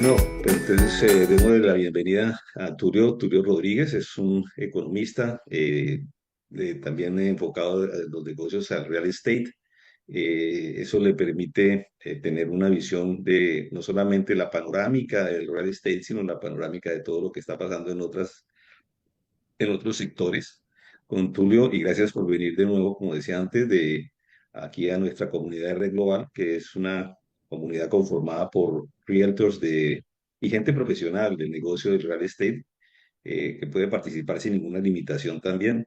No, pues entonces démosle la bienvenida a Tulio Rodríguez, es un economista también enfocado a los negocios al real estate. Eso le permite tener una visión de no solamente la panorámica del real estate, sino la panorámica de todo lo que está pasando en otros sectores. Con Tulio, y gracias por venir de nuevo, como decía antes, de aquí a nuestra comunidad de Red Global, que es una comunidad conformada por realtors y gente profesional del negocio del real estate, que puede participar sin ninguna limitación también.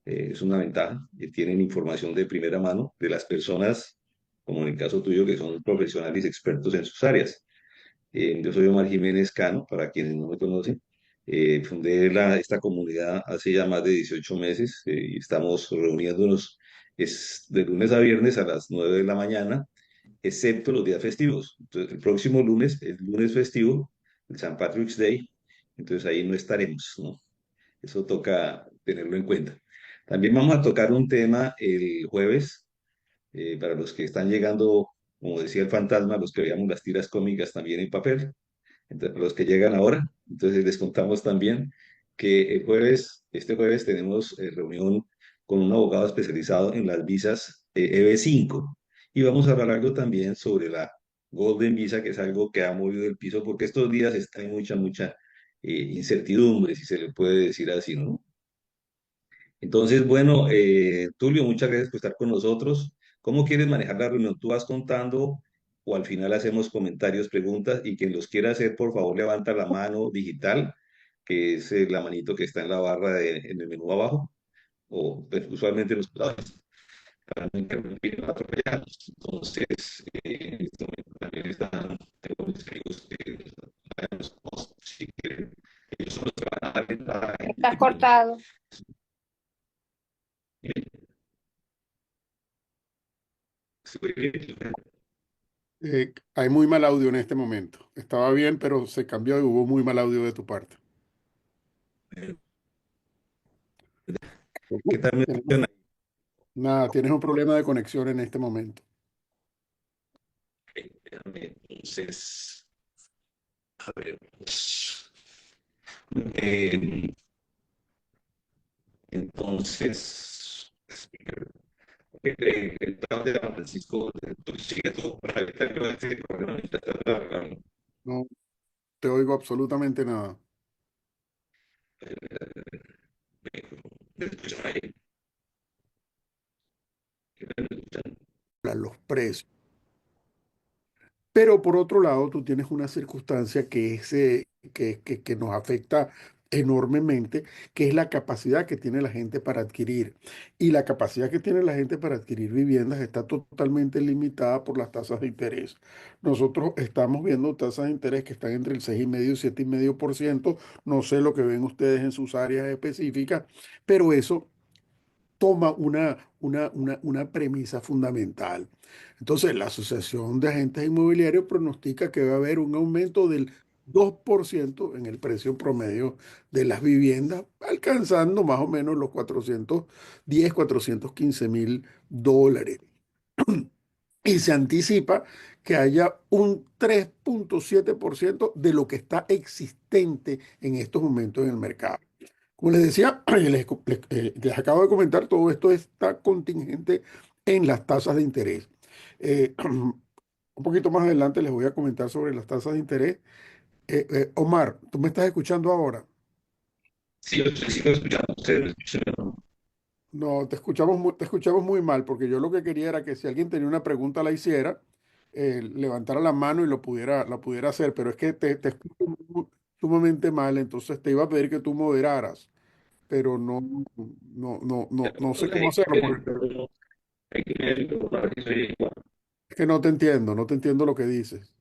Es una ventaja que tienen información de primera mano de las personas, como en el caso tuyo, que son profesionales y expertos en sus áreas. Yo soy Omar Jiménez Cano, para quienes no me conocen. Fundé esta comunidad hace ya más de 18 meses y estamos reuniéndonos de lunes a viernes a las 9 de la mañana, excepto los días festivos. Entonces, el próximo lunes, el lunes festivo, el St. Patrick's Day, entonces ahí no estaremos, ¿no? Eso toca tenerlo en cuenta. También vamos a tocar un tema el jueves, para los que están llegando, como decía el fantasma, los que veíamos las tiras cómicas también en papel. Entonces, para los que llegan ahora, entonces les contamos también que este jueves tenemos reunión con un abogado especializado en las visas EB5 y vamos a hablar algo también sobre la Golden Visa, que es algo que ha movido el piso porque estos días está en mucha incertidumbre, si se le puede decir así, ¿no? Entonces, bueno, Tulio, muchas gracias por estar con nosotros. ¿Cómo quieres manejar la reunión? ¿Tú vas contando o al final hacemos comentarios, preguntas y quien los quiera hacer, por favor, levanta la mano digital, que es la manito que está en la barra en el menú abajo, o pues, usualmente los lados, para no interrumpir, no atropellarnos. Entonces, en este momento también están, tengo mis amigos que hagan los posts, si quieren. Ellos son los que van a dar entrada en Estás cortado. el. Hay muy mal audio en este momento. Estaba bien, pero se cambió y hubo muy mal audio de tu parte. ¿Qué tal me Tenemos- funciona? Nada, tienes un problema de conexión en este momento. Déjame entonces, a ver, pues, eh, entonces, el plan de San Francisco, tú sigue tú para evitar que no esté problema mientras tanto, No te oigo absolutamente nada. me escuchan ahí, me escuchan. Los precios. Pero por otro lado, tú tienes una circunstancia que nos afecta enormemente, que es la capacidad que tiene la gente para adquirir. Y la capacidad que tiene la gente para adquirir viviendas está totalmente limitada por las tasas de interés. Nosotros estamos viendo tasas de interés que están entre el 6,5 y 7,5%. No sé lo que ven ustedes en sus áreas específicas, pero eso toma una premisa fundamental. Entonces, la Asociación de Agentes Inmobiliarios pronostica que va a haber un aumento del 2% en el precio promedio de las viviendas, alcanzando más o menos los 415,000 dólares. Y se anticipa que haya un 3,7% de lo que está existente en estos momentos en el mercado. Como les decía, les acabo de comentar, todo esto está contingente en las tasas de interés. Un poquito más adelante les voy a comentar sobre las tasas de interés. Omar, ¿tú me estás escuchando ahora? Sí, yo sigo escuchando, ustedes me escuchan, ¿no? No, te escuchamos muy mal, porque yo lo que quería era que si alguien tenía una pregunta la hiciera, levantara la mano y la pudiera hacer, pero es que te escucho sumamente mal, entonces te iba a pedir que tú moderaras, pero no sé cómo hacerlo, porque Hay que ver, a ver si soy igual. es que no te entiendo lo que dices.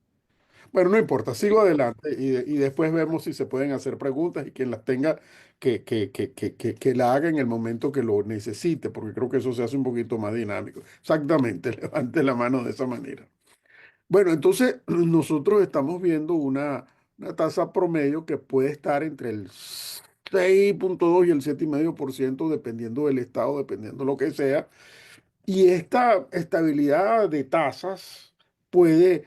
Bueno, no importa, sigo adelante y después vemos si se pueden hacer preguntas y quien las tenga que la haga en el momento que lo necesite, porque creo que eso se hace un poquito más dinámico. Exactamente, levante la mano de esa manera. Bueno, entonces nosotros estamos viendo una tasa promedio que puede estar entre el 6,2 y el 7,5%, dependiendo del estado, dependiendo lo que sea. Y esta estabilidad de tasas puede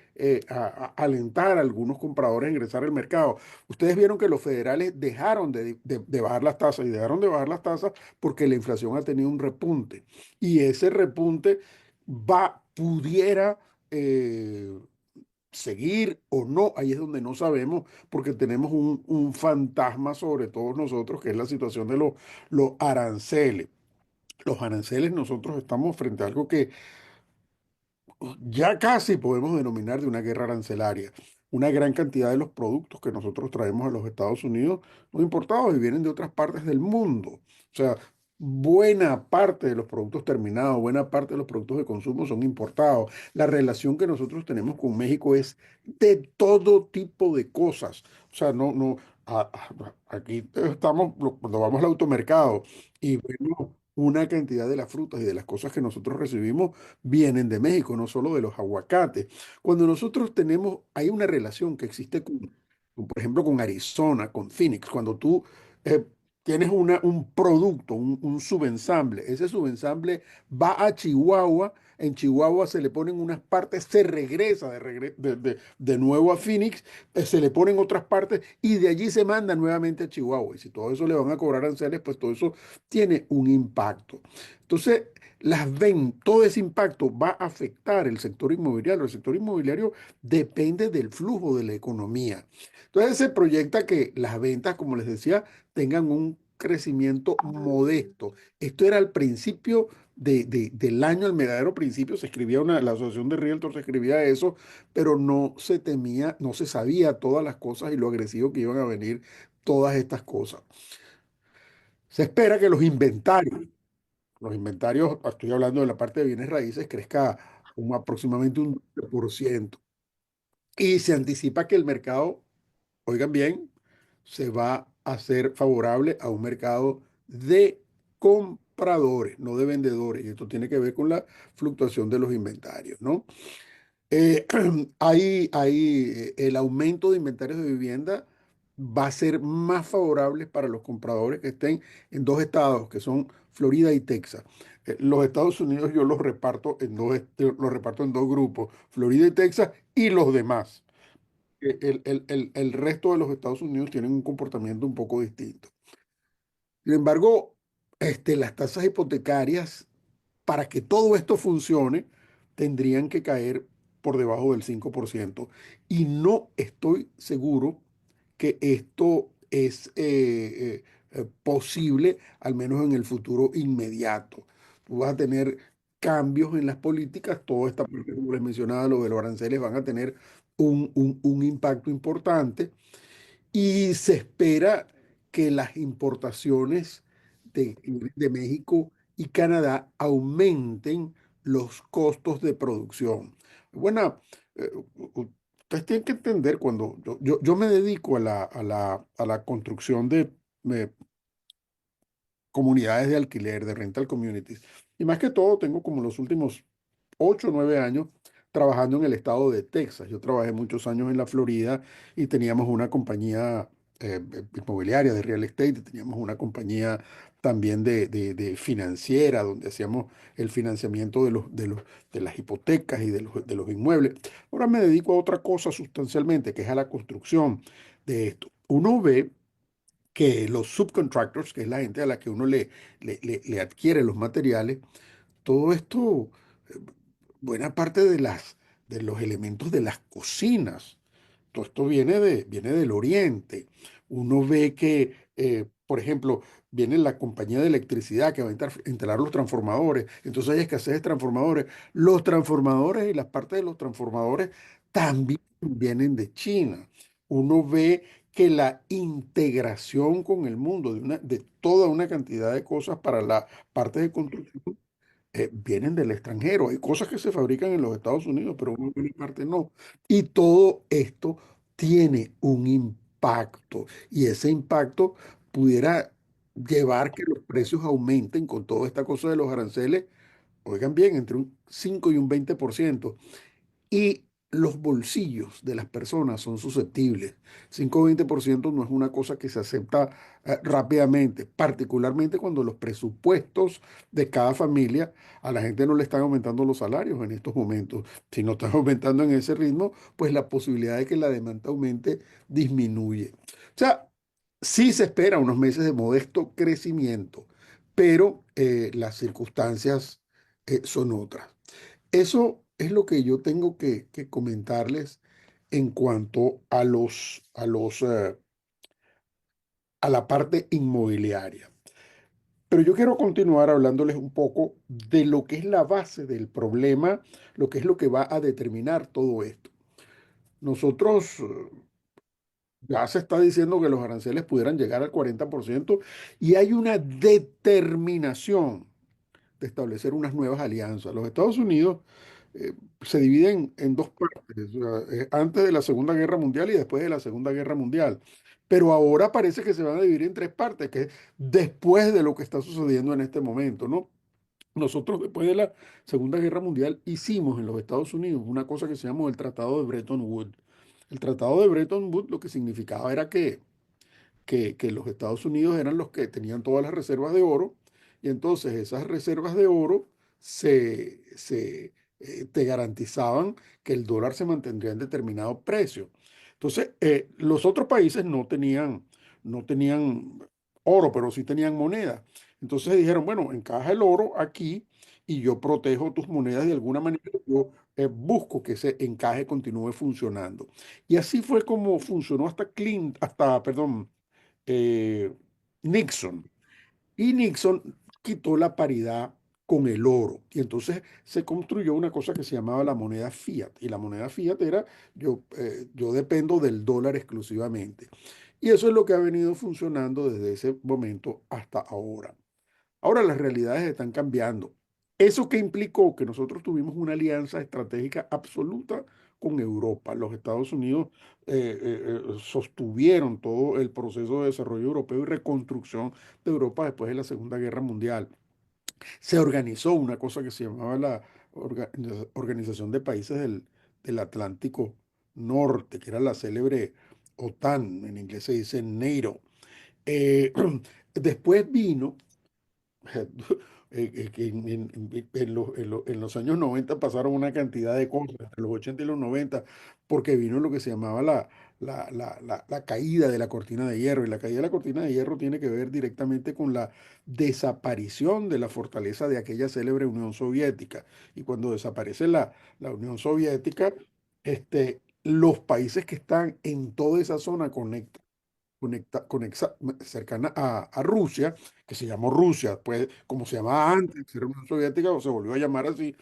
alentar a algunos compradores a ingresar al mercado. Ustedes vieron que los federales dejaron de bajar las tasas y dejaron de bajar las tasas porque la inflación ha tenido un repunte. Y ese repunte pudiera seguir o no, ahí es donde no sabemos, porque tenemos un fantasma sobre todos nosotros, que es la situación de los aranceles. Los aranceles, nosotros estamos frente a algo que ya casi podemos denominar de una guerra arancelaria. Una gran cantidad de los productos que nosotros traemos a los Estados Unidos son importados y vienen de otras partes del mundo. O sea, buena parte de los productos terminados, buena parte de los productos de consumo son importados. La relación que nosotros tenemos con México es de todo tipo de cosas. O sea, aquí estamos, cuando vamos al automercado y vemos una cantidad de las frutas y de las cosas que nosotros recibimos vienen de México, no solo de los aguacates. Cuando nosotros tenemos, hay una relación que existe por ejemplo, con Arizona, con Phoenix, cuando tú eh, tienes un producto, un subensamble, ese subensamble va a Chihuahua, en Chihuahua se le ponen unas partes, se regresa de nuevo a Phoenix, se le ponen otras partes y de allí se manda nuevamente a Chihuahua. Y si todo eso le van a cobrar aranceles, pues todo eso tiene un impacto. Entonces, todo ese impacto va a afectar el sector inmobiliario. El sector inmobiliario depende del flujo de la economía. Entonces se proyecta que las ventas, como les decía, tengan un crecimiento modesto. Esto era al principio del año, al verdadero principio, la Asociación de Realtors escribía eso, pero no se temía, no se sabía todas las cosas y lo agresivo que iban a venir todas estas cosas. Se espera que los inventarios, estoy hablando de la parte de bienes raíces, crezca aproximadamente un 12%. Y se anticipa que el mercado, oigan bien, se va a hacer favorable a un mercado de compradores, no de vendedores. Y esto tiene que ver con la fluctuación de los inventarios, ¿no? Eh, el aumento de inventarios de vivienda va a ser más favorable para los compradores que estén en dos estados, que son Florida y Texas. Los Estados Unidos yo los reparto en dos grupos, Florida y Texas y los demás. El resto de los Estados Unidos tienen un comportamiento un poco distinto. Sin embargo, las tasas hipotecarias, para que todo esto funcione, tendrían que caer por debajo del 5%. Y no estoy seguro que esto es posible, al menos en el futuro inmediato. Tú vas a tener cambios en las políticas, todo esta parte, como les mencionaba, lo de los aranceles van a tener un impacto importante y se espera que las importaciones de México y Canadá aumenten los costos de producción. Bueno, ustedes tienen que entender, cuando yo me dedico a la construcción de eh, comunidades de alquiler, de rental communities, y más que todo tengo como los últimos 8 o 9 años trabajando en el estado de Texas. Yo trabajé muchos años en la Florida y teníamos una compañía inmobiliaria de real estate, teníamos una compañía también de financiera donde hacíamos el financiamiento de las hipotecas y de los inmuebles. Ahora me dedico a otra cosa sustancialmente, que es a la construcción de esto. Uno ve que los subcontractors, que es la gente a la que uno le adquiere los materiales, todo esto, eh, buena parte de los elementos de las cocinas, todo esto viene del oriente. Uno ve que, por ejemplo, viene la compañía de electricidad que va a instalar los transformadores, entonces hay escasez de transformadores. Los transformadores y las partes de los transformadores también vienen de China. Uno ve que la integración con el mundo de toda una cantidad de cosas para la parte de construcción vienen del extranjero. Hay cosas que se fabrican en los Estados Unidos, pero una buena parte no. Y todo esto tiene un impacto. Y ese impacto pudiera llevar que los precios aumenten con toda esta cosa de los aranceles, oigan bien, entre un 5 y un 20%. Y los bolsillos de las personas son susceptibles. 5 o 20% no es una cosa que se acepta rápidamente, particularmente cuando los presupuestos de cada familia, a la gente no le están aumentando los salarios en estos momentos. Si no están aumentando en ese ritmo, pues la posibilidad de que la demanda aumente disminuye. O sea, sí se espera unos meses de modesto crecimiento, pero las circunstancias son otras. Eso es lo que yo tengo que comentarles en cuanto a la parte inmobiliaria. Pero yo quiero continuar hablándoles un poco de lo que es la base del problema, lo que es lo que va a determinar todo esto. Nosotros ya se está diciendo que los aranceles pudieran llegar al 40% y hay una determinación de establecer unas nuevas alianzas. Los Estados Unidos se dividen en dos partes, o sea, antes de la Segunda Guerra Mundial y después de la Segunda Guerra Mundial. Pero ahora parece que se van a dividir en tres partes, que es después de lo que está sucediendo en este momento, ¿no? Nosotros después de la Segunda Guerra Mundial hicimos en los Estados Unidos una cosa que se llamó el Tratado de Bretton Woods. El Tratado de Bretton Woods lo que significaba era que los Estados Unidos eran los que tenían todas las reservas de oro y entonces esas reservas de oro te garantizaban que el dólar se mantendría en determinado precio. Entonces, los otros países no tenían oro, pero sí tenían moneda. Entonces dijeron, bueno, encaja el oro aquí y yo protejo tus monedas de alguna manera. Yo busco que ese encaje continúe funcionando. Y así fue como funcionó perdón, eh, Nixon. Y Nixon quitó la paridad con el oro. Y entonces se construyó una cosa que se llamaba la moneda fiat. Y la moneda fiat era, yo dependo del dólar exclusivamente. Y eso es lo que ha venido funcionando desde ese momento hasta ahora. Ahora las realidades están cambiando. ¿Eso que implicó? Que nosotros tuvimos una alianza estratégica absoluta con Europa. Los Estados Unidos sostuvieron todo el proceso de desarrollo europeo y reconstrucción de Europa después de la Segunda Guerra Mundial. Se organizó una cosa que se llamaba la Organización de Países del Atlántico Norte, que era la célebre OTAN, en inglés se dice NATO. Eh, Después vino que en los años 90 pasaron una cantidad de cosas, entre los 80 y los 90 porque vino lo que se llamaba la caída de la cortina de hierro. Y la caída de la cortina de hierro tiene que ver directamente con la desaparición de la fortaleza de aquella célebre Unión Soviética. Y cuando desaparece la Unión Soviética, los países que están en toda esa zona cercana a Rusia, que se llamó Rusia, pues como se llamaba antes, era Unión Soviética o se volvió a llamar así,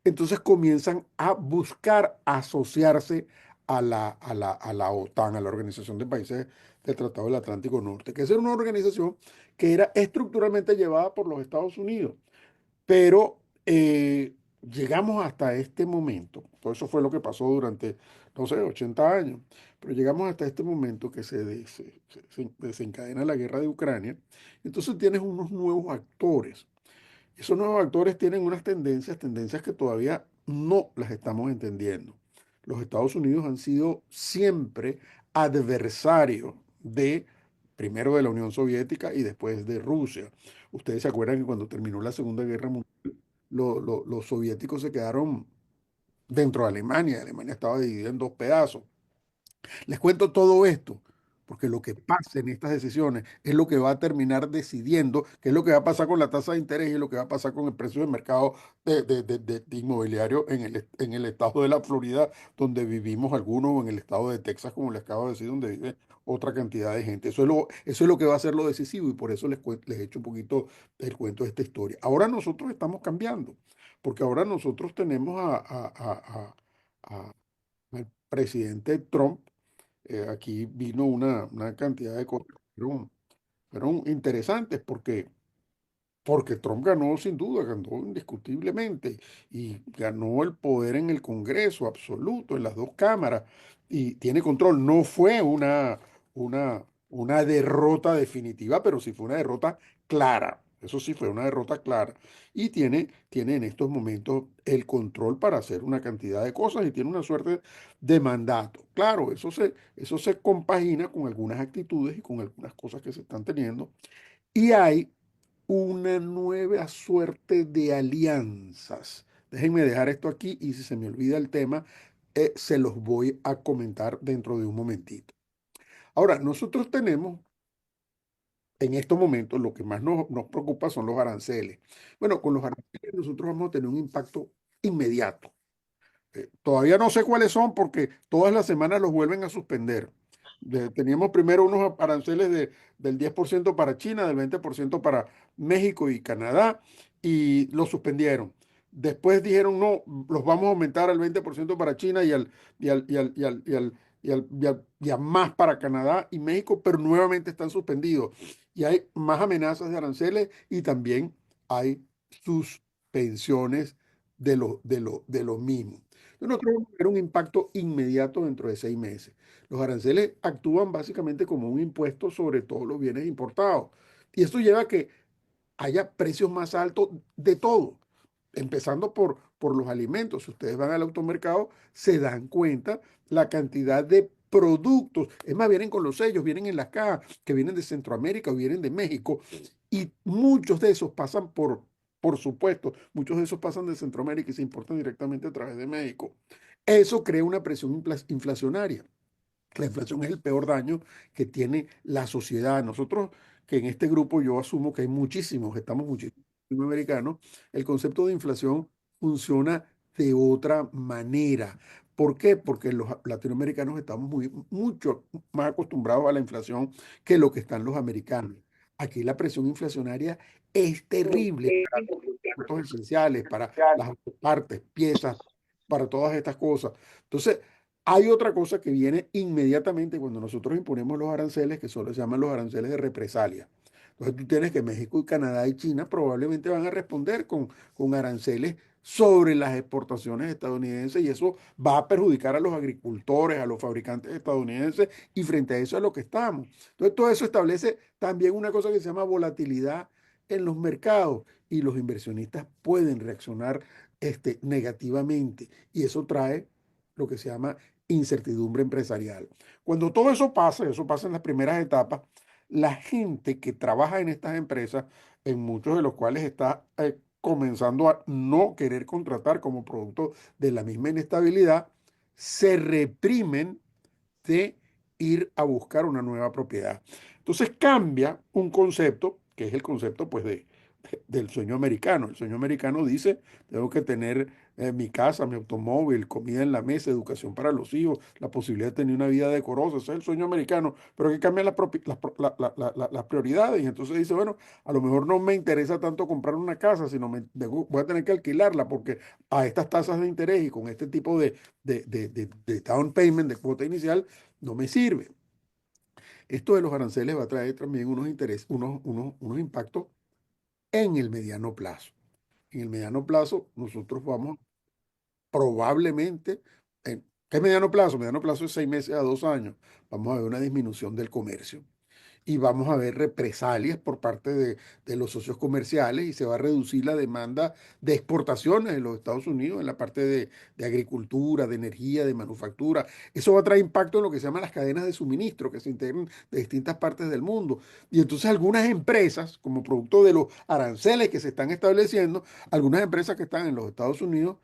entonces comienzan a buscar asociarse a la OTAN, a la Organización de Países del Tratado del Atlántico Norte, que es una organización que era estructuralmente llevada por los Estados Unidos. Pero llegamos hasta este momento, todo eso fue lo que pasó durante, no sé, 80 años, pero llegamos hasta este momento que se desencadena la guerra de Ucrania. Entonces tienes unos nuevos actores. Esos nuevos actores tienen unas tendencias que todavía no las estamos entendiendo. Los Estados Unidos han sido siempre adversarios primero de la Unión Soviética y después de Rusia. Ustedes se acuerdan que cuando terminó la Segunda Guerra Mundial, los soviéticos se quedaron dentro de Alemania. Alemania estaba dividida en dos pedazos. Les cuento todo esto porque lo que pasa en estas decisiones es lo que va a terminar decidiendo qué es lo que va a pasar con la tasa de interés y lo que va a pasar con el precio del mercado de inmobiliario en el estado de la Florida, donde vivimos algunos, o en el estado de Texas, como les acabo de decir, donde vive otra cantidad de gente. Eso es lo que va a ser lo decisivo y por eso les echo un poquito el cuento de esta historia. Ahora nosotros estamos cambiando, porque ahora nosotros tenemos al presidente Trump. Aquí vino una cantidad de cosas que fueron interesantes porque Trump ganó sin duda, ganó indiscutiblemente y ganó el poder en el Congreso absoluto, en las dos cámaras y tiene control. No fue una derrota definitiva, pero sí fue una derrota clara. Eso sí fue una derrota clara. Y tiene en estos momentos el control para hacer una cantidad de cosas y tiene una suerte de mandato. Claro, eso se compagina con algunas actitudes y con algunas cosas que se están teniendo. Y hay una nueva suerte de alianzas. Déjenme dejar esto aquí y si se me olvida el tema, se los voy a comentar dentro de un momentito. Ahora, nosotros tenemos en estos momentos lo que más nos preocupa son los aranceles. Bueno, con los aranceles nosotros vamos a tener un impacto inmediato. Todavía no sé cuáles son porque todas las semanas los vuelven a suspender. Teníamos primero unos aranceles del 10% para China, del 20% para México y Canadá, y los suspendieron. Después dijeron, no, los vamos a aumentar al 20% para China y a más para Canadá y México, pero nuevamente están suspendidos. Y hay más amenazas de aranceles y también hay suspensiones de los mismos. Nosotros vamos a ver un impacto inmediato dentro de 6 meses. Los aranceles actúan básicamente como un impuesto sobre todos los bienes importados. Y esto lleva a que haya precios más altos de todo, empezando por los alimentos. Si ustedes van al automercado, se dan cuenta la cantidad de productos. Es más, vienen con los sellos, vienen en las cajas, que vienen de Centroamérica o vienen de México. Y muchos de esos pasan por supuesto, muchos de esos pasan de Centroamérica y se importan directamente a través de México. Eso crea una presión inflacionaria. La inflación es el peor daño que tiene la sociedad. Nosotros, que en este grupo yo asumo que hay muchísimos, estamos muchísimos latinoamericanos, el concepto de inflación funciona de otra manera. ¿Por qué? Porque los latinoamericanos estamos mucho más acostumbrados a la inflación que lo que están los americanos. Aquí la presión inflacionaria es terrible para los productos esenciales, para las partes, piezas, para todas estas cosas. Entonces, hay otra cosa que viene inmediatamente cuando nosotros imponemos los aranceles, que solo se llaman los aranceles de represalia. Entonces tú tienes que México y Canadá y China probablemente van a responder con aranceles sobre las exportaciones estadounidenses y eso va a perjudicar a los agricultores, a los fabricantes estadounidenses y frente a eso es lo que estamos. Entonces todo eso establece también una cosa que se llama volatilidad en los mercados y los inversionistas pueden reaccionar negativamente y eso trae lo que se llama incertidumbre empresarial. Cuando todo eso pasa en las primeras etapas, la gente que trabaja en estas empresas, en muchos de los cuales está comenzando a no querer contratar como producto de la misma inestabilidad, se reprimen de ir a buscar una nueva propiedad. Entonces cambia un concepto, que es el concepto pues del sueño americano. El sueño americano dice, tengo que tener mi casa, mi automóvil, comida en la mesa, educación para los hijos, la posibilidad de tener una vida decorosa. Ese es el sueño americano, pero que cambian las prioridades. Y entonces dice, bueno, a lo mejor no me interesa tanto comprar una casa, sino voy a tener que alquilarla porque a estas tasas de interés y con este tipo de down payment, de cuota inicial, no me sirve. Esto de los aranceles va a traer también unos impactos en el mediano plazo. En el mediano plazo, nosotros vamos probablemente, ¿qué es mediano plazo? Mediano plazo es 6 meses a 2 años. Vamos a ver una disminución del comercio y vamos a ver represalias por parte de los socios comerciales y se va a reducir la demanda de exportaciones en los Estados Unidos en la parte de agricultura, de energía, de manufactura. Eso va a traer impacto en lo que se llaman las cadenas de suministro que se integran de distintas partes del mundo. Y entonces algunas empresas, como producto de los aranceles que se están estableciendo, algunas empresas que están en los Estados Unidos,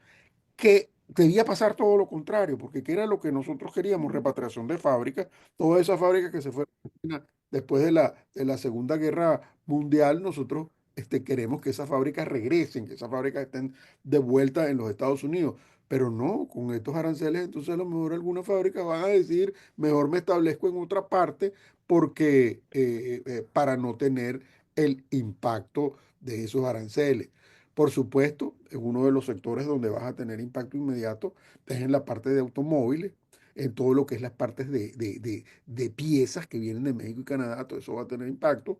que debía pasar todo lo contrario, porque ¿qué era lo que nosotros queríamos? Repatriación de fábricas, todas esas fábricas que se fueron a China después de la Segunda Guerra Mundial, nosotros queremos que esas fábricas regresen, que esas fábricas estén de vuelta en los Estados Unidos. Pero no, con estos aranceles, entonces a lo mejor algunas fábricas van a decir, mejor me establezco en otra parte porque para no tener el impacto de esos aranceles. Por supuesto, en uno de los sectores donde vas a tener impacto inmediato es en la parte de automóviles, en todo lo que es las partes de piezas que vienen de México y Canadá, todo eso va a tener impacto.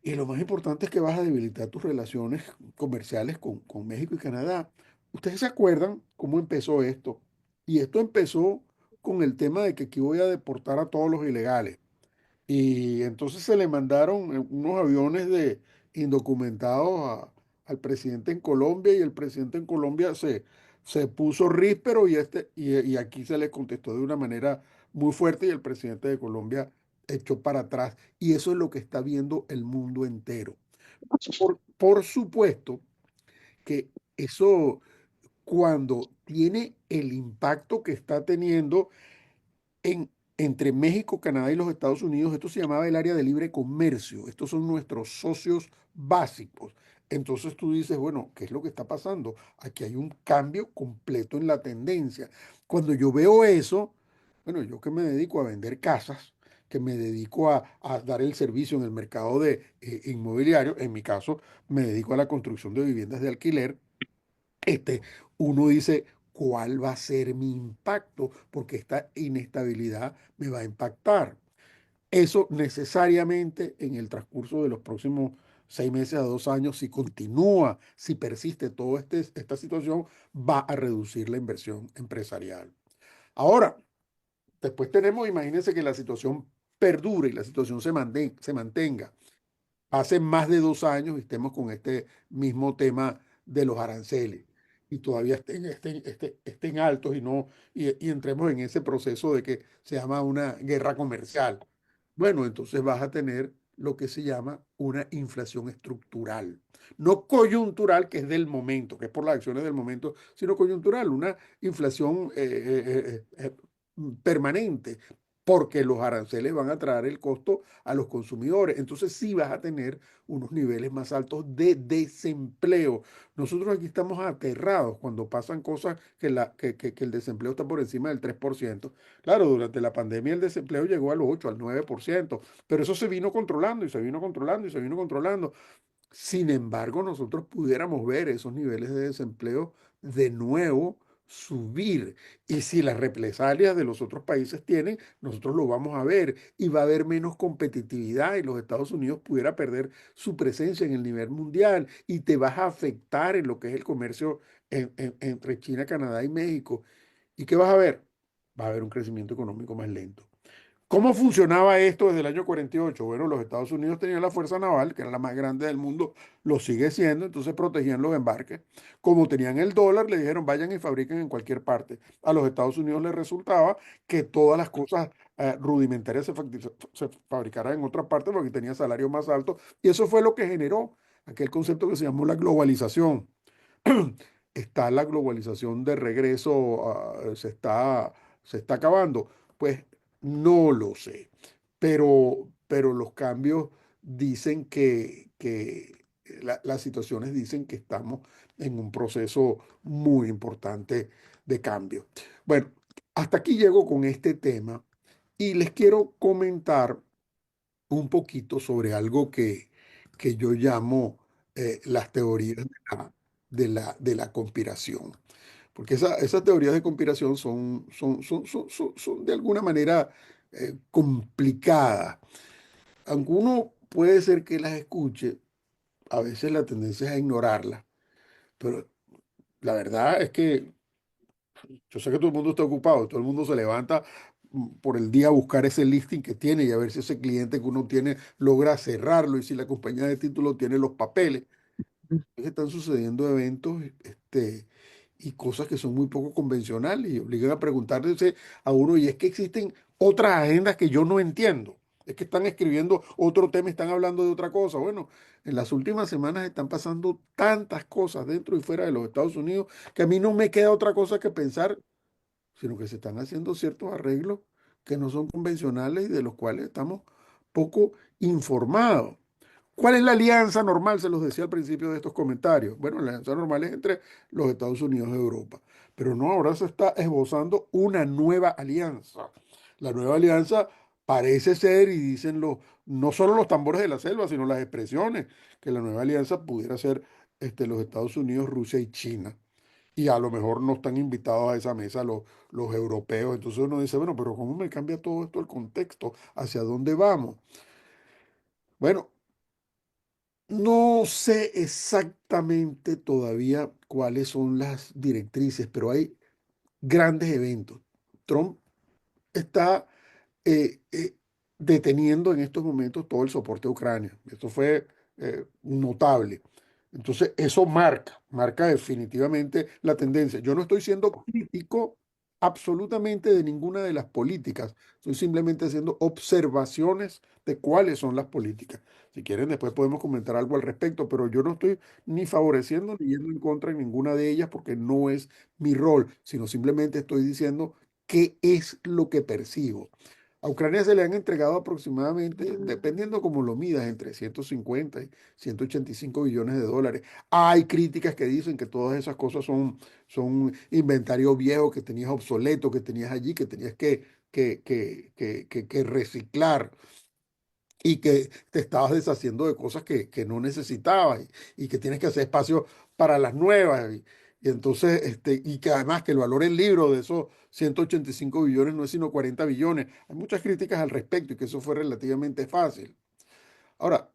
Y lo más importante es que vas a debilitar tus relaciones comerciales con México y Canadá. ¿Ustedes se acuerdan cómo empezó esto? Y esto empezó con el tema de que aquí voy a deportar a todos los ilegales. Y entonces se le mandaron unos aviones indocumentados al presidente en Colombia y el presidente en Colombia se puso ríspero y aquí se le contestó de una manera muy fuerte y el presidente de Colombia echó para atrás. Y eso es lo que está viendo el mundo entero. Por supuesto que eso cuando tiene el impacto que está teniendo entre México, Canadá y los Estados Unidos, esto se llamaba el área de libre comercio. Estos son nuestros socios básicos. Entonces tú dices, bueno, ¿qué es lo que está pasando? Aquí hay un cambio completo en la tendencia. Cuando yo veo eso, bueno, yo que me dedico a vender casas, que me dedico a dar el servicio en el mercado de inmobiliario, en mi caso me dedico a la construcción de viviendas de alquiler, este, uno dice, ¿cuál va a ser mi impacto? Porque esta inestabilidad me va a impactar. Eso necesariamente en el transcurso de los próximos 6 meses a 2 años, si continúa, si persiste toda esta situación, va a reducir la inversión empresarial. Ahora, después tenemos, imagínense que la situación perdure y la situación se mantenga hace más de 2 años y estemos con este mismo tema de los aranceles y todavía estén altos y no y entremos en ese proceso de que se llama una guerra comercial. Bueno, entonces vas a tener lo que se llama una inflación estructural, no coyuntural, que es del momento, que es por las acciones del momento, sino coyuntural, una inflación permanente, porque los aranceles van a traer el costo a los consumidores. Entonces sí vas a tener unos niveles más altos de desempleo. Nosotros aquí estamos aterrados cuando pasan cosas que el desempleo está por encima del 3%. Claro, durante la pandemia el desempleo llegó al 8, al 9%, pero eso se vino controlando y se vino controlando y se vino controlando. Sin embargo, nosotros pudiéramos ver esos niveles de desempleo de nuevo subir. Y si las represalias de los otros países tienen, nosotros lo vamos a ver y va a haber menos competitividad y los Estados Unidos pudiera perder su presencia en el nivel mundial y te vas a afectar en lo que es el comercio entre China, Canadá y México. ¿Y qué vas a ver? Va a haber un crecimiento económico más lento. ¿Cómo funcionaba esto desde el año 48? Bueno, los Estados Unidos tenían la Fuerza Naval, que era la más grande del mundo, lo sigue siendo, entonces protegían los embarques. Como tenían el dólar, le dijeron vayan y fabriquen en cualquier parte. A los Estados Unidos les resultaba que todas las cosas rudimentarias se fabricaran en otras partes porque tenía salarios más altos. Y eso fue lo que generó aquel concepto que se llamó la globalización. ¿Está la globalización de regreso? ¿Se está acabando? Pues no lo sé, pero los cambios dicen que las situaciones dicen que estamos en un proceso muy importante de cambio. Bueno, hasta aquí llego con este tema y les quiero comentar un poquito sobre algo que yo llamo las teorías de la conspiración. Porque esas teorías de conspiración son de alguna manera complicadas. Aunque uno puede ser que las escuche, a veces la tendencia es a ignorarlas. Pero la verdad es que yo sé que todo el mundo está ocupado, todo el mundo se levanta por el día a buscar ese listing que tiene y a ver si ese cliente que uno tiene logra cerrarlo y si la compañía de título tiene los papeles. Es que están sucediendo eventos y cosas que son muy poco convencionales y obligan a preguntarse a uno, y es que existen otras agendas que yo no entiendo. Es que están escribiendo otro tema, están hablando de otra cosa. Bueno, en las últimas semanas están pasando tantas cosas dentro y fuera de los Estados Unidos que a mí no me queda otra cosa que pensar, sino que se están haciendo ciertos arreglos que no son convencionales y de los cuales estamos poco informados. ¿Cuál es la alianza normal? Se los decía al principio de estos comentarios. Bueno, la alianza normal es entre los Estados Unidos y Europa. Pero no, ahora se está esbozando una nueva alianza. La nueva alianza parece ser, y dicen no solo los tambores de la selva, sino las expresiones, que la nueva alianza pudiera ser los Estados Unidos, Rusia y China. Y a lo mejor no están invitados a esa mesa los europeos. Entonces uno dice, bueno, pero ¿cómo me cambia todo esto el contexto? ¿Hacia dónde vamos? Bueno, no sé exactamente todavía cuáles son las directrices, pero hay grandes eventos. Trump está eh, eh, deteniendo en estos momentos todo el soporte a Ucrania. Esto fue notable. Entonces, eso marca definitivamente la tendencia. Yo no estoy siendo crítico absolutamente de ninguna de las políticas, estoy simplemente haciendo observaciones de cuáles son las políticas. Si quieren, después podemos comentar algo al respecto, pero yo no estoy ni favoreciendo ni yendo en contra de ninguna de ellas porque no es mi rol, sino simplemente estoy diciendo qué es lo que percibo. A Ucrania se le han entregado aproximadamente, dependiendo cómo lo midas, entre 150 y 185 billones de dólares. Hay críticas que dicen que todas esas cosas son inventario viejo, que tenías obsoleto, que tenías allí, que tenías que reciclar y que te estabas deshaciendo de cosas que no necesitabas y que tienes que hacer espacio para las nuevas. Y entonces, y que además que el valor del libro de esos 185 billones no es sino 40 billones. Hay muchas críticas al respecto y que eso fue relativamente fácil. Ahora,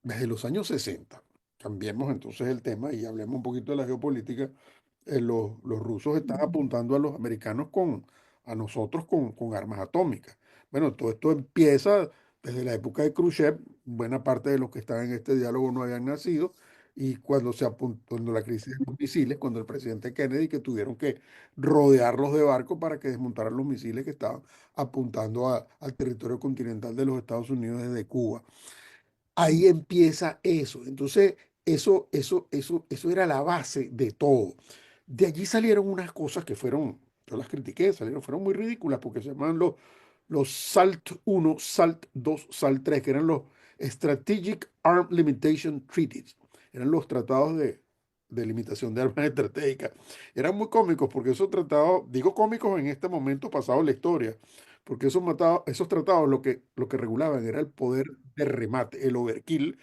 desde los años 60, cambiemos entonces el tema y hablemos un poquito de la geopolítica. Los rusos están apuntando a los americanos a nosotros con armas atómicas. Bueno, todo esto empieza desde la época de Khrushchev. Buena parte de los que estaban en este diálogo no habían nacido. Y cuando la crisis de los misiles, cuando el presidente Kennedy, que tuvieron que rodearlos de barcos para que desmontaran los misiles que estaban apuntando al territorio continental de los Estados Unidos desde Cuba. Ahí empieza eso. Entonces, eso era la base de todo. De allí salieron unas cosas que fueron, yo las critiqué, fueron muy ridículas porque se llamaban los SALT 1, SALT 2, SALT 3, que eran los Strategic Arm Limitation Treaties. Eran los tratados de limitación de armas estratégicas. Eran muy cómicos porque esos tratados, digo cómicos en este momento pasado en la historia, porque esos tratados lo que regulaban era el poder de remate, el overkill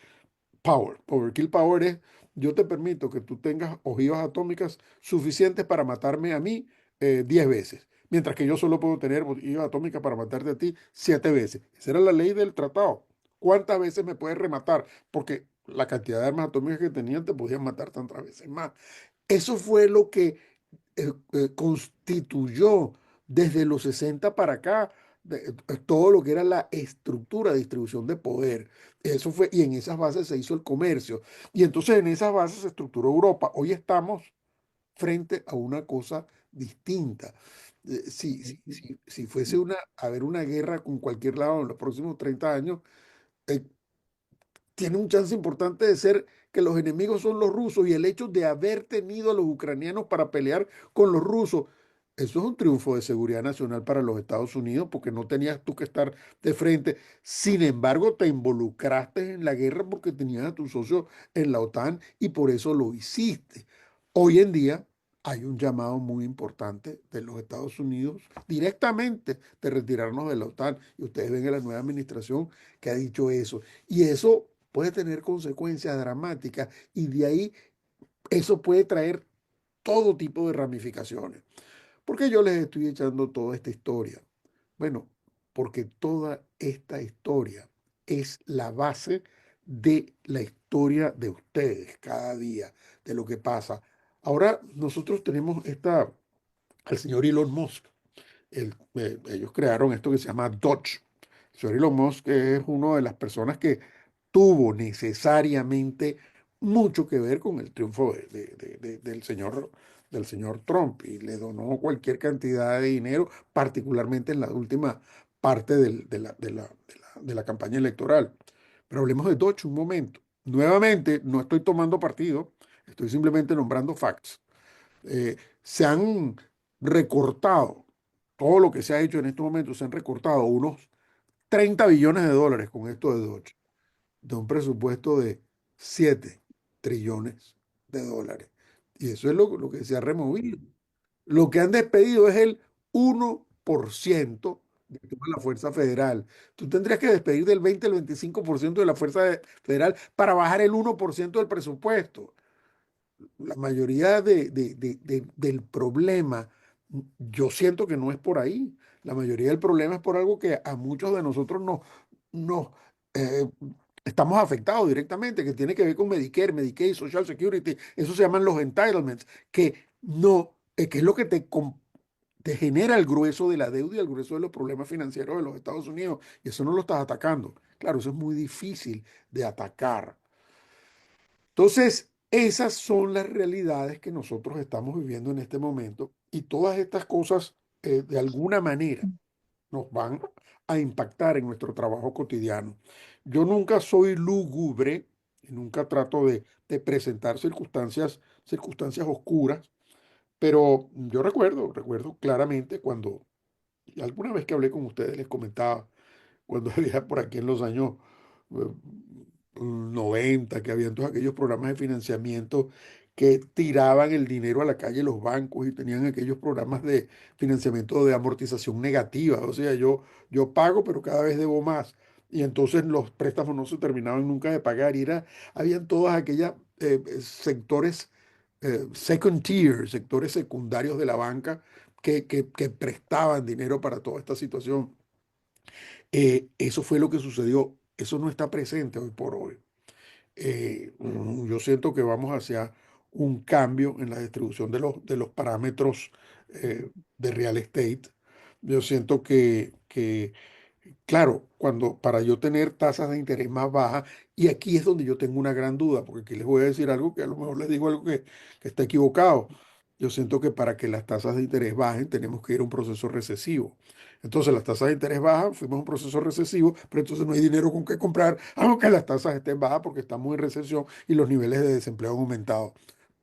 power. Overkill power es, yo te permito que tú tengas ojivas atómicas suficientes para matarme a mí 10 veces, mientras que yo solo puedo tener ojivas atómicas para matarte a ti 7 veces. Esa era la ley del tratado. ¿Cuántas veces me puedes rematar? Porque la cantidad de armas atómicas que tenían te podían matar tantas veces más. Eso fue lo que constituyó desde los 60 para acá todo lo que era la estructura de distribución de poder. Eso fue, y en esas bases se hizo el comercio. Y entonces en esas bases se estructuró Europa. Hoy estamos frente a una cosa distinta. Si fuese a haber una guerra con cualquier lado en los próximos 30 años, eh, tiene un chance importante de ser que los enemigos son los rusos y el hecho de haber tenido a los ucranianos para pelear con los rusos, eso es un triunfo de seguridad nacional para los Estados Unidos porque no tenías tú que estar de frente. Sin embargo, te involucraste en la guerra porque tenías a tu socio en la OTAN y por eso lo hiciste. Hoy en día hay un llamado muy importante de los Estados Unidos directamente de retirarnos de la OTAN y ustedes ven en la nueva administración que ha dicho eso. Y eso puede tener consecuencias dramáticas y de ahí eso puede traer todo tipo de ramificaciones. ¿Por qué yo les estoy echando toda esta historia? Bueno, porque toda esta historia es la base de la historia de ustedes cada día, de lo que pasa. Ahora nosotros tenemos al señor Elon Musk. Ellos crearon esto que se llama Dodge. El señor Elon Musk es una de las personas que tuvo necesariamente mucho que ver con el triunfo del señor Trump y le donó cualquier cantidad de dinero, particularmente en la última parte de la campaña electoral. Pero hablemos de Dodge un momento. Nuevamente, no estoy tomando partido, estoy simplemente nombrando facts. Se han recortado, todo lo que se ha hecho en estos momentos, se han recortado unos 30 billones de dólares con esto de Dodge de un presupuesto de 7 trillones de dólares. Y eso es lo que se ha removido. Lo que han despedido es el 1% de toda la fuerza federal. Tú tendrías que despedir del 20 al 25% de la fuerza federal para bajar el 1% del presupuesto. La mayoría del problema, yo siento que no es por ahí. La mayoría del problema es por algo que a muchos de nosotros nos eh, estamos afectados directamente, que tiene que ver con Medicare, Medicaid, Social Security. Eso se llaman los entitlements, que no, que es lo que te genera el grueso de la deuda y el grueso de los problemas financieros de los Estados Unidos. Y eso no lo estás atacando. Claro, eso es muy difícil de atacar. Entonces, esas son las realidades que nosotros estamos viviendo en este momento y todas estas cosas, de alguna manera, nos van a impactar en nuestro trabajo cotidiano. Yo nunca soy lúgubre y nunca trato de presentar circunstancias oscuras, pero yo recuerdo claramente cuando, y alguna vez que hablé con ustedes, les comentaba, cuando había por aquí en los años 90, que habían todos aquellos programas de financiamiento que tiraban el dinero a la calle los bancos y tenían aquellos programas de financiamiento de amortización negativa. O sea, yo pago, pero cada vez debo más. Y entonces los préstamos no se terminaban nunca de pagar. Habían todas aquellas sectores, second tier, sectores secundarios de la banca que prestaban dinero para toda esta situación. Eso fue lo que sucedió. Eso no está presente hoy por hoy. Yo siento que vamos hacia un cambio en la distribución de los parámetros de real estate. Yo siento que claro, para yo tener tasas de interés más bajas, y aquí es donde yo tengo una gran duda, porque aquí les voy a decir algo que a lo mejor les digo algo que está equivocado. Yo siento que para que las tasas de interés bajen tenemos que ir a un proceso recesivo. Entonces las tasas de interés bajan, fuimos a un proceso recesivo, pero entonces no hay dinero con qué comprar, aunque las tasas estén bajas porque estamos en recesión y los niveles de desempleo han aumentado.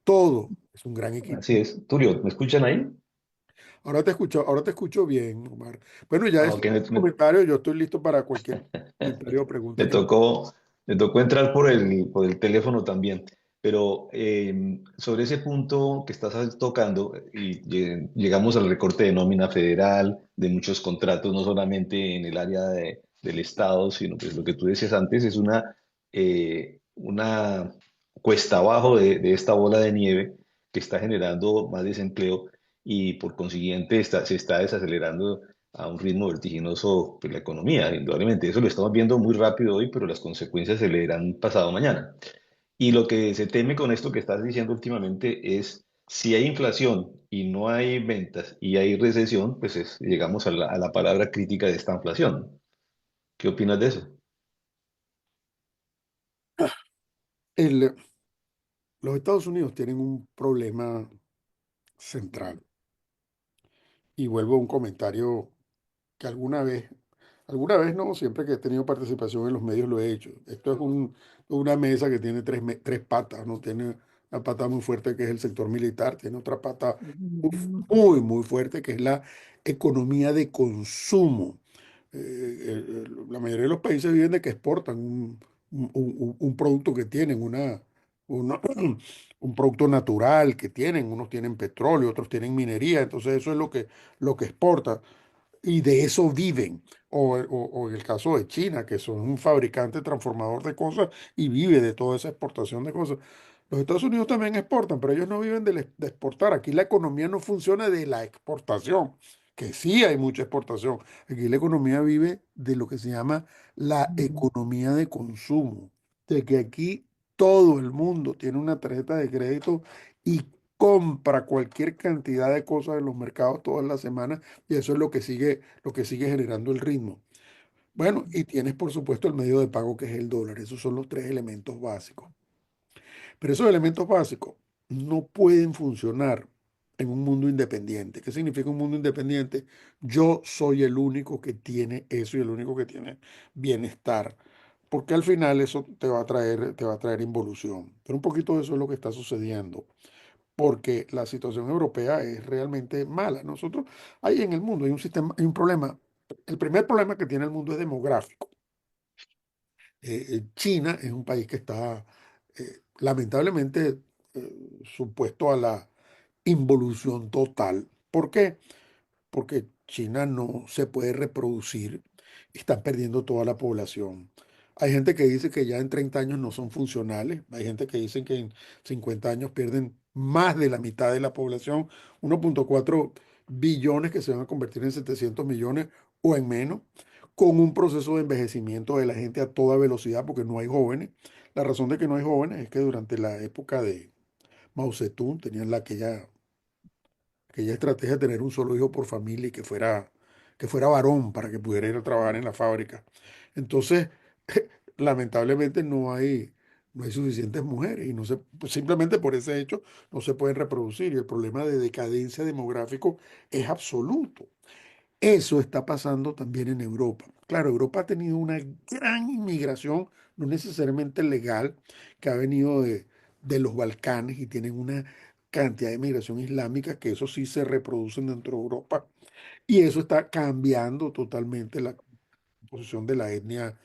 Todo es un gran equipo. Así es. Tulio, ¿me escuchan ahí? Ahora te escucho bien, Omar. Bueno, ya Ah, es ok, un comentario, yo estoy listo para cualquier comentario o pregunta me que... tocó, me tocó entrar por el teléfono también, pero sobre ese punto que estás tocando, y llegamos al recorte de nómina federal, de muchos contratos, no solamente en el área del Estado, sino pues lo que tú decías antes, es una cuesta abajo de esta bola de nieve que está generando más desempleo y por consiguiente se está desacelerando a un ritmo vertiginoso pues, la economía, indudablemente. Eso lo estamos viendo muy rápido hoy, pero las consecuencias se le verán pasado mañana. Y lo que se teme con esto que estás diciendo últimamente es, si hay inflación y no hay ventas y hay recesión, pues llegamos a la palabra crítica de esta inflación. ¿Qué opinas de eso? El- los Estados Unidos tienen un problema central. Y vuelvo a un comentario que alguna vez no, siempre que he tenido participación en los medios lo he hecho. Esto es una mesa que tiene tres patas, ¿no? Tiene una pata muy fuerte que es el sector militar, tiene otra pata muy, muy fuerte que es la economía de consumo. La mayoría de los países viven de que exportan un producto que tienen, una- un producto natural que tienen, unos tienen petróleo, otros tienen minería, entonces eso es lo que exportan y de eso viven. O en el caso de China, que son un fabricante transformador de cosas y vive de toda esa exportación de cosas. Los Estados Unidos también exportan, pero ellos no viven de exportar. Aquí la economía no funciona de la exportación, que sí hay mucha exportación. Aquí la economía vive de lo que se llama la economía de consumo, de que aquí todo el mundo tiene una tarjeta de crédito y compra cualquier cantidad de cosas en los mercados todas las semanas y eso es lo que sigue generando el ritmo. Bueno, y tienes por supuesto el medio de pago que es el dólar. Esos son los tres elementos básicos. Pero esos elementos básicos no pueden funcionar en un mundo independiente. ¿Qué significa un mundo independiente? Yo soy el único que tiene eso y el único que tiene bienestar. Porque al final eso te va a traer involución. Pero un poquito de eso es lo que está sucediendo porque la situación europea es realmente mala. Nosotros, hay en el mundo, hay un problema. El primer problema que tiene el mundo es demográfico. China es un país que está lamentablemente supuesto a la involución total. ¿Por qué? Porque China no se puede reproducir, están perdiendo toda la población. Hay gente que dice que ya en 30 años no son funcionales, hay gente que dice que en 50 años pierden más de la mitad de la población, 1,4 billones que se van a convertir en 700 millones o en menos, con un proceso de envejecimiento de la gente a toda velocidad porque no hay jóvenes. La razón de que no hay jóvenes es que durante la época de Mao Zedong tenían aquella aquella estrategia de tener un solo hijo por familia y que fuera varón para que pudiera ir a trabajar en la fábrica. Entonces, lamentablemente no hay suficientes mujeres y no se, pues, simplemente por ese hecho no se pueden reproducir y el problema de decadencia demográfico es absoluto. Eso está pasando también en Europa. Claro, Europa ha tenido una gran inmigración, no necesariamente legal, que ha venido de los Balcanes y tienen una cantidad de inmigración islámica que eso sí se reproducen dentro de Europa. Y eso está cambiando totalmente la composición de la etnia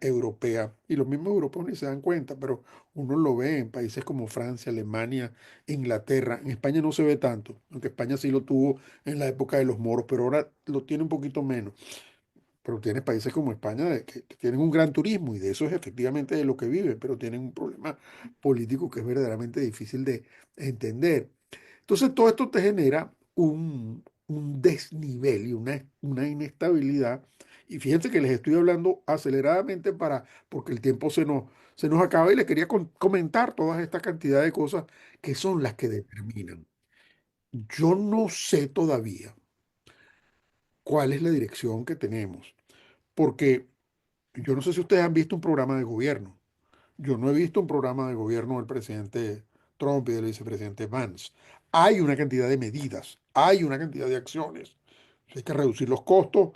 europea. Y los mismos europeos ni se dan cuenta, pero uno lo ve en países como Francia, Alemania, Inglaterra. En España no se ve tanto, aunque España sí lo tuvo en la época de los moros, pero ahora lo tiene un poquito menos. Pero tiene países como España que tienen un gran turismo y de eso es efectivamente de lo que viven, pero tienen un problema político que es verdaderamente difícil de entender. Entonces, todo esto te genera un desnivel y una inestabilidad. Y fíjense que les estoy hablando aceleradamente porque el tiempo se nos acaba y les quería comentar toda esta cantidad de cosas que son las que determinan. Yo no sé todavía cuál es la dirección que tenemos, porque yo no sé si ustedes han visto un programa de gobierno. Yo no he visto un programa de gobierno del presidente Trump y del vicepresidente Vance. Hay una cantidad de medidas, hay una cantidad de acciones. Hay que reducir los costos,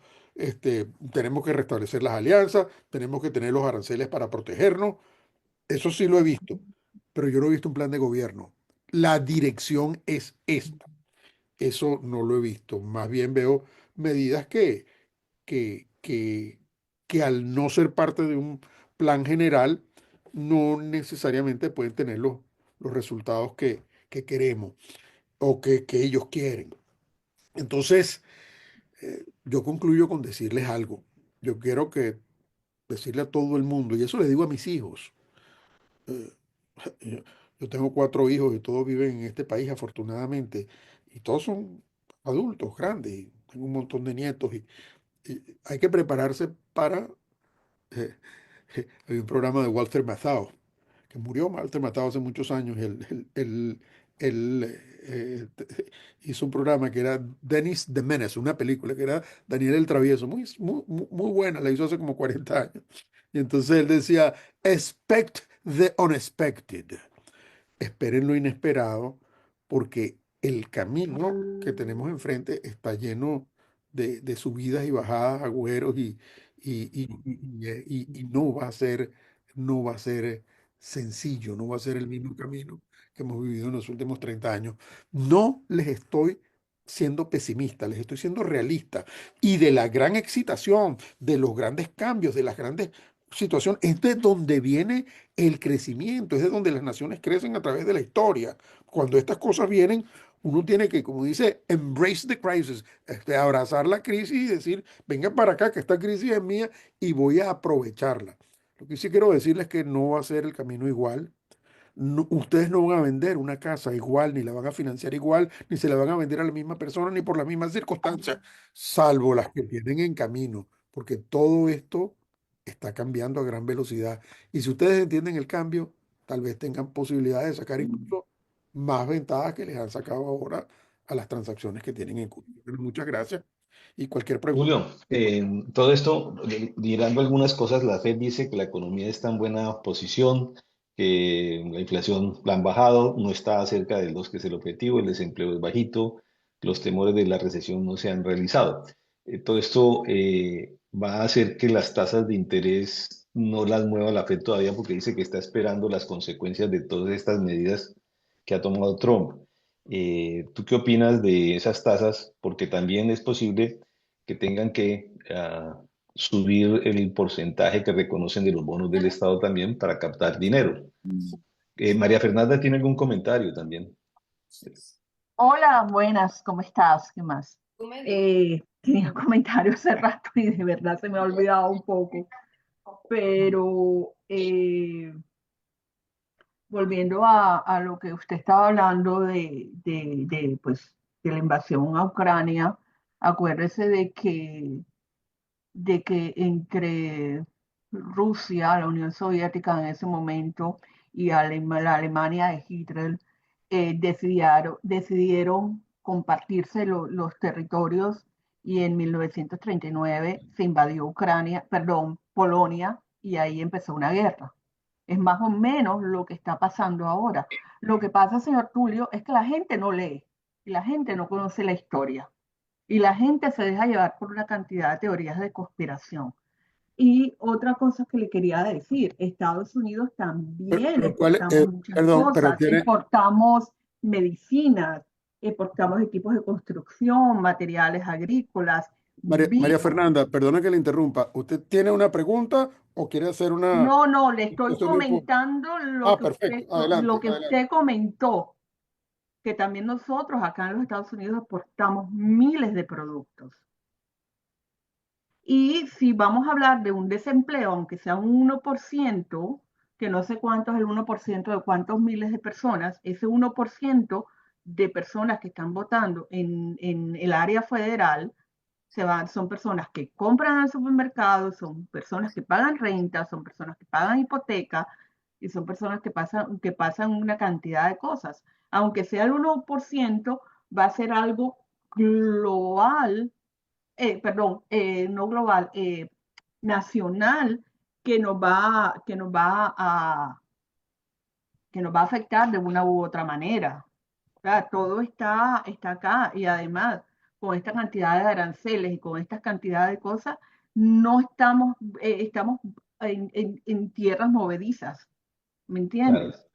tenemos que restablecer las alianzas, tenemos que tener los aranceles para protegernos. Eso sí lo he visto, pero yo no he visto un plan de gobierno. La dirección es esta. Eso no lo he visto. Más bien veo medidas que, que, que al no ser parte de un plan general, no necesariamente pueden tener los resultados que queremos o que ellos quieren. Entonces, yo concluyo con decirles algo. Yo quiero que decirle a todo el mundo, y eso le digo a mis hijos. eh, yo, yo tengo 4 hijos y todos viven en este país, afortunadamente, y todos son adultos, grandes, y tengo un montón de nietos, y hay que prepararse para eh, hay un programa de Walter Matthau, que murió Walter Matthau hace muchos años. Hizo un programa que era Dennis the Menace, una película que era Daniel el Travieso, muy buena, la hizo hace como 40 años. Y entonces él decía, expect the unexpected, esperen lo inesperado, porque el camino que tenemos enfrente está lleno de subidas y bajadas, agüeros y no va a ser sencillo, no va a ser el mismo camino que hemos vivido en los últimos 30 años. No les estoy siendo pesimista, les estoy siendo realista. Y de la gran excitación, de los grandes cambios, de las grandes situaciones, es de donde viene el crecimiento, es de donde las naciones crecen a través de la historia. Cuando estas cosas vienen, uno tiene que, como dice, embrace the crisis, abrazar la crisis y decir, venga para acá, que esta crisis es mía y voy a aprovecharla. Lo que sí quiero decirles es que no va a ser el camino igual. Ustedes no van a vender una casa igual, ni la van a financiar igual, ni se la van a vender a la misma persona, ni por las mismas circunstancias, salvo las que tienen en camino, porque todo esto está cambiando a gran velocidad. Y si ustedes entienden el cambio, tal vez tengan posibilidades de sacar incluso más ventajas que les han sacado ahora a las transacciones que tienen en curso. Muchas gracias. Y cualquier pregunta. Julio, todo esto, mirando algunas cosas, la Fed dice que la economía está en buena posición, que la inflación la han bajado, no está cerca del 2 que es el objetivo, el desempleo es bajito, los temores de la recesión no se han realizado. Todo esto va a hacer que las tasas de interés no las mueva la Fed todavía porque dice que está esperando las consecuencias de todas estas medidas que ha tomado Trump. ¿Tú qué opinas de esas tasas? Porque también es posible que tengan que subir el porcentaje que reconocen de los bonos del Estado también para captar dinero. María Fernanda tiene algún comentario también. Hola, buenas, ¿cómo estás? ¿Qué más? Tenía comentarios hace rato y de verdad se me ha olvidado un poco, pero volviendo a lo que usted estaba hablando pues, de la invasión a Ucrania, acuérdese de que entre Rusia, la Unión Soviética en ese momento, y la Alemania de Hitler, decidieron compartirse los territorios y en 1939 se invadió Ucrania, perdón, Polonia y ahí empezó una guerra. Es más o menos lo que está pasando ahora. Lo que pasa, señor Tulio, es que la gente no lee y la gente no conoce la historia y la gente se deja llevar por una cantidad de teorías de conspiración. Y otra cosa que le quería decir, Estados Unidos también Pero ¿cuál, exportamos muchas perdón, pero cosas, tiene, exportamos medicinas, exportamos equipos de construcción, materiales agrícolas, María vino. Fernanda, perdona que le interrumpa. ¿Usted tiene una pregunta o quiere hacer una No, no, le estoy cuestión de comentando Ah, perfecto. lo Adelante, que adelante. usted comentó, que también nosotros acá en los Estados Unidos exportamos miles de productos. Y si vamos a hablar de un desempleo, aunque sea un 1%, que no sé cuánto es el 1% de cuántos miles de personas, ese 1% de personas que están votando en el área federal son personas que compran al supermercado, son personas que pagan renta, son personas que pagan hipoteca y son personas que pasan una cantidad de cosas. Aunque sea el 1%, va a ser algo global, perdón, no global, nacional, que nos va a afectar de una u otra manera. O sea, todo está acá y además con esta cantidad de aranceles y con esta cantidad de cosas, no estamos, estamos en tierras movedizas, ¿me Claro, entiendes? vale.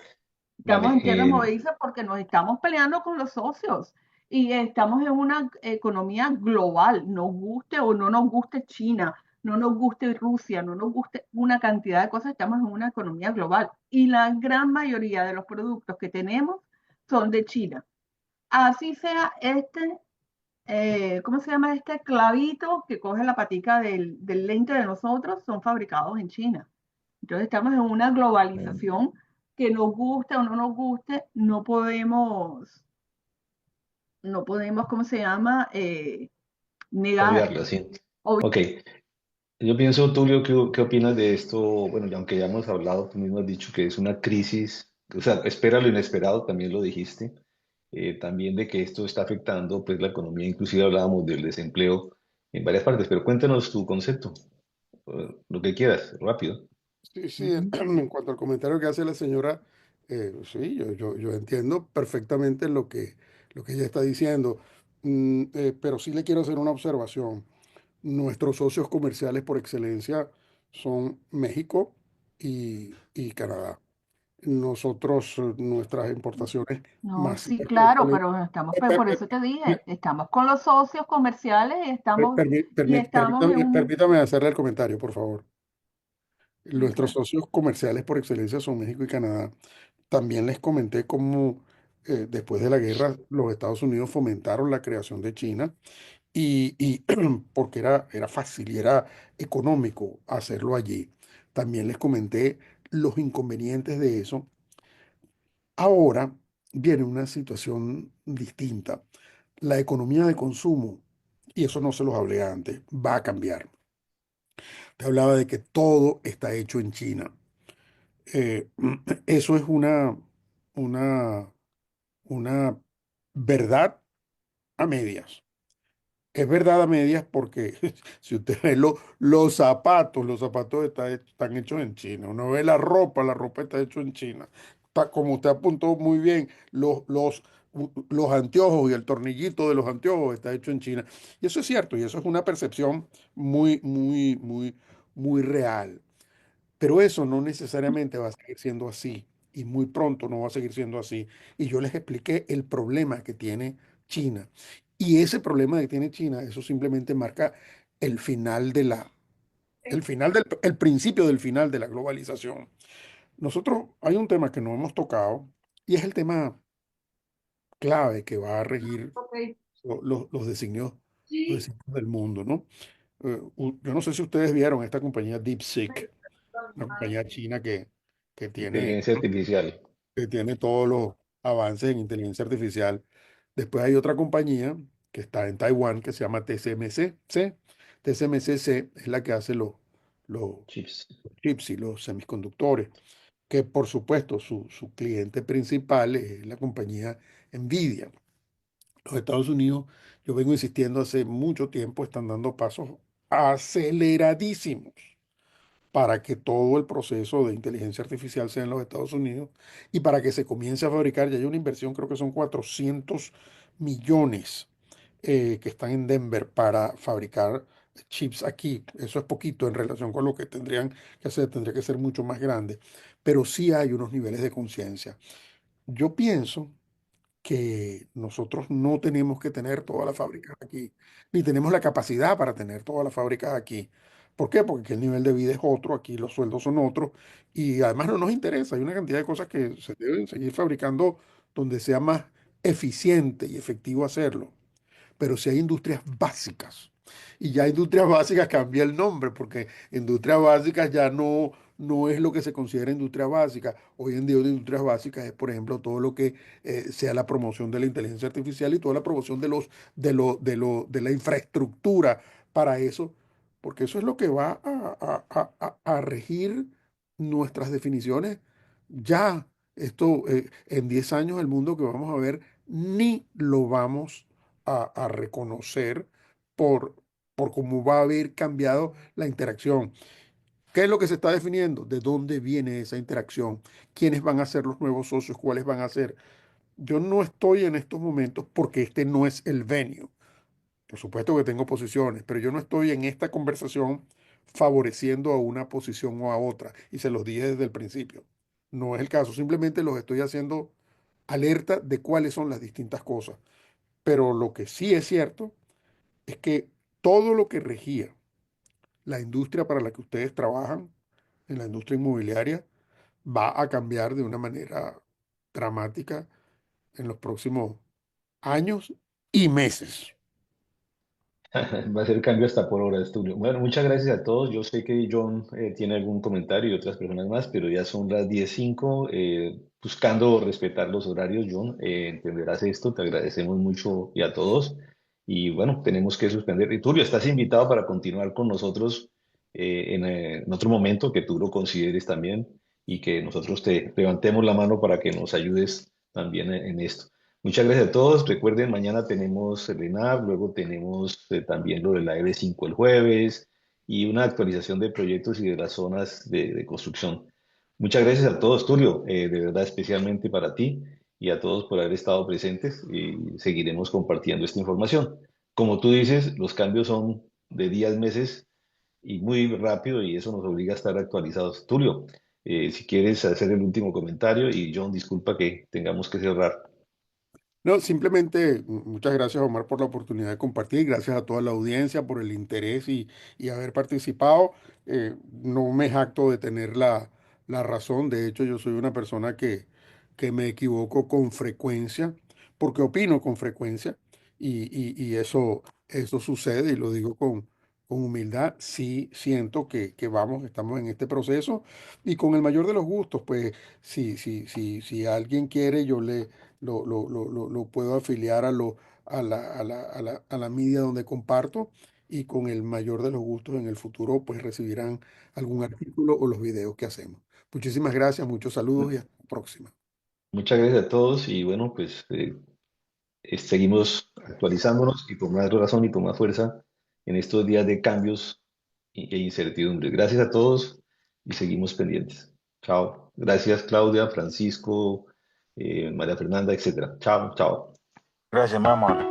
Estamos en tierras movedizas porque nos estamos peleando con los socios y estamos en una economía global, nos guste o no nos guste China, no nos guste Rusia, no nos guste una cantidad de cosas, estamos en una economía global y la gran mayoría de los productos que tenemos son de China. Así sea ¿cómo se llama este clavito que coge la patica del lente de nosotros? Son fabricados en China. Entonces estamos en una Mm, globalización que nos guste o no nos guste, no podemos, ¿cómo se llama? Negar. obviarlo, sí. Ok. Yo pienso, Tulio, ¿qué opinas de esto? Bueno, y aunque ya hemos hablado, tú mismo has dicho que es una crisis, o sea, espera lo inesperado, también lo dijiste, también de que esto está afectando pues la economía, inclusive hablábamos del desempleo en varias partes, pero cuéntanos tu concepto, lo que quieras, rápido. Sí, sí, Ujú. en cuanto al comentario que hace la señora, sí, yo entiendo perfectamente lo que ella está diciendo. Pero sí le quiero hacer una observación. Nuestros socios comerciales por excelencia son México y Canadá. Nosotros, nuestras importaciones No, sí, masivas por claro, excelencia. pero estamos, Per- por per- eso te per- dije, estamos con los socios comerciales y estamos en un... Permítame hacerle el comentario, por favor. Sí, Nuestros claro. socios comerciales por excelencia son México y Canadá. También les comenté cómo después de la guerra los Estados Unidos fomentaron la creación de China y porque era fácil y era económico hacerlo allí. También les comenté los inconvenientes de eso. Ahora viene una situación distinta. La economía de consumo, y eso no se los hablé antes, va a cambiar. Te hablaba de que todo está hecho en China. Eh, eso es una, una verdad a medias. Es verdad a medias porque si usted ve los zapatos están hechos en China. Uno ve la ropa está hecha en China. Como usted apuntó muy bien, los anteojos y el tornillito de los anteojos está hecho en China. Y eso es cierto, y eso es una percepción muy, muy, muy, muy real. Pero eso no necesariamente va a seguir siendo así y muy pronto no va a seguir siendo así. Y yo les expliqué el problema que tiene China. Y ese problema que tiene China, eso simplemente marca el final el principio del final de la globalización. Nosotros hay un tema que no hemos tocado y es el tema clave que va a regir Ok. los designios del mundo, ¿no? Yo no sé si ustedes vieron esta compañía DeepSeek, una compañía china que tiene, Inteligencia artificial. que tiene todos los avances en inteligencia artificial. Después hay otra compañía que está en Taiwán que se llama TSMC. TSMC es la que hace los Chips. chips y los semiconductores, que por supuesto su cliente principal es la compañía Nvidia. Los Estados Unidos, yo vengo insistiendo hace mucho tiempo, están dando pasos aceleradísimos para que todo el proceso de inteligencia artificial sea en los Estados Unidos y para que se comience a fabricar. Ya hay una inversión, creo que son 400 millones que están en Denver para fabricar chips aquí. Eso es poquito en relación con lo que tendrían que hacer, tendría que ser mucho más grande, pero sí hay unos niveles de conciencia. Yo pienso que nosotros no tenemos que tener todas las fábricas aquí, ni tenemos la capacidad para tener todas las fábricas aquí. ¿Por qué? Porque aquí el nivel de vida es otro, aquí los sueldos son otros y además no nos interesa. Hay una cantidad de cosas que se deben seguir fabricando donde sea más eficiente y efectivo hacerlo, pero si hay industrias básicas. Y ya industrias básicas cambia el nombre, porque industrias básicas ya no es lo que se considera industria básica. Hoy en día una industrias básicas es, por ejemplo, todo lo que sea la promoción de la inteligencia artificial y toda la promoción de la infraestructura para eso, porque eso es lo que va a regir nuestras definiciones. Ya, esto, en 10 años, el mundo que vamos a ver, ni lo vamos a reconocer por, por cómo va a haber cambiado la interacción. ¿Qué es lo que se está definiendo? ¿De dónde viene esa interacción? ¿Quiénes van a ser los nuevos socios? ¿Cuáles van a ser? Yo no estoy en estos momentos porque este no es el venue. Por supuesto que tengo posiciones, pero yo no estoy en esta conversación favoreciendo a una posición o a otra. Y se los dije desde el principio. No es el caso. Simplemente los estoy haciendo alerta de cuáles son las distintas cosas. Pero lo que sí es cierto es que todo lo que regía la industria para la que ustedes trabajan, en la industria inmobiliaria, va a cambiar de una manera dramática en los próximos años y meses. Va a ser cambio hasta por hora, Tulio. Bueno, muchas gracias a todos. Yo sé que John tiene algún comentario y otras personas más, pero ya son las 10:05. Buscando respetar los horarios, John, entenderás esto. Te agradecemos mucho y a todos. Y bueno, tenemos que suspender. Y Tulio, estás invitado para continuar con nosotros en otro momento que tú lo consideres también y que nosotros te levantemos la mano para que nos ayudes también en esto. Muchas gracias a todos. Recuerden, mañana tenemos el ENAR, luego tenemos también lo de la EB5 el jueves y una actualización de proyectos y de las zonas de construcción. Muchas gracias a todos, Tulio, de verdad especialmente para ti y a todos por haber estado presentes y seguiremos compartiendo esta información. Como tú dices, los cambios son de días, meses y muy rápido y eso nos obliga a estar actualizados. Tulio, si quieres hacer el último comentario y John, disculpa que tengamos que cerrar. No, simplemente muchas gracias, Omar, por la oportunidad de compartir. Gracias a toda la audiencia por el interés y haber participado. No me jacto de tener la razón. De hecho, yo soy una persona que me equivoco con frecuencia, porque opino con frecuencia. Y eso sucede, y lo digo con humildad. Sí siento que estamos en este proceso. Y con el mayor de los gustos, pues, si alguien quiere, yo lo puedo afiliar a la media donde comparto y con el mayor de los gustos en el futuro pues recibirán algún artículo o los videos que hacemos. Muchísimas gracias, muchos saludos y hasta la próxima. Muchas gracias a todos y bueno, pues seguimos actualizándonos y con más razón y con más fuerza en estos días de cambios e incertidumbre. Gracias a todos y seguimos pendientes. Chao. Gracias Claudia, Francisco, María Fernanda, etcétera. Chao, chao. Gracias, mi amor.